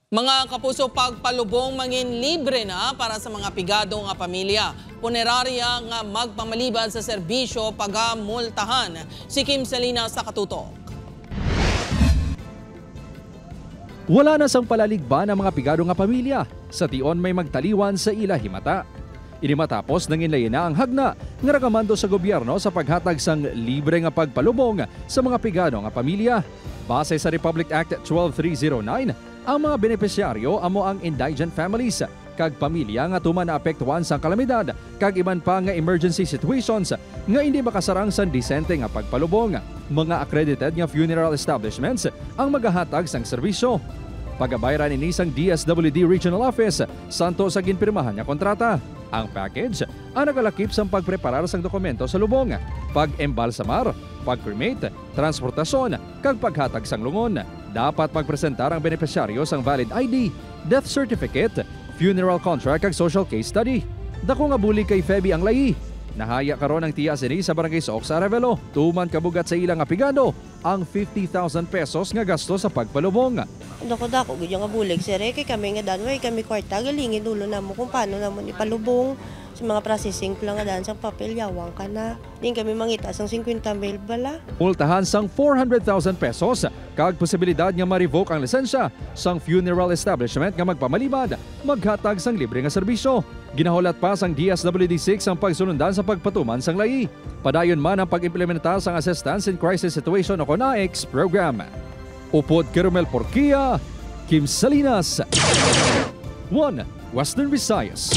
Mga kapuso, pagpalubong mangin libre na para sa mga pigado nga pamilya. Punerarya nga magpamaliban sa serbisyo pagamultahan. Si Kim Salinas sa katutok. Wala na sang palaligban ang mga pigado nga pamilya. Sa tion may magtaliwan sa ila himata. Ini matapos nanginlayin na ang hagna nga rakamando sa gobyerno sa paghatag sang libre nga pagpalubong sa mga pigado nga pamilya. Base sa Republic Act 12309, ang mga benepisyaryo amo ang indigent families kag pamilya nga tuman naapektuhan sang kalamidad kag iban pa nga emergency situations nga hindi makasarang sang disente nga pagpalubong. Mga accredited nga funeral establishments ang magahatag sang serbisyo. Pagabayran ini sang DSWD Regional Office santo sa ginpirmahan nga kontrata. Ang package ang nagalakip sang pagpreparar sang dokumento sa lubong, pag-embalsamar, pag-cremate, transportasyon, kag paghatag sang lungon. Dapat magpresentar ang benepisyaryo sang valid ID, death certificate, funeral contract kag social case study. Dako nga buli kay Feby ang layi. Nahaya karon ang tiya sini sa barangay Sook sa Arevalo. Tuman kabugat sa ilang apigado ang 50,000 pesos nga gasto sa pagpalubong. Dako gud nga bulig sir kay kami nga danway kami kwarta galingin dulo namo kung paano namon ipalubong sa mga processing lang nga dan sa papel yawang ka na. Din kami mangita sang 50,000 bala. Multahan sang 400,000 pesos kag posibilidad nga ma-revoke ang lisensya sang funeral establishment nga magpamalibad maghatag sang libre nga serbisyo. Ginahulat pa sang DSWD6 ang pagsunundan sa pagpatuman sang layi. Padayon man ang pag-implementa sang Assistance in Crisis Situation o CONAICS program. Upod Kermel Porquia, Kim Salinas, 1 Western Visayas.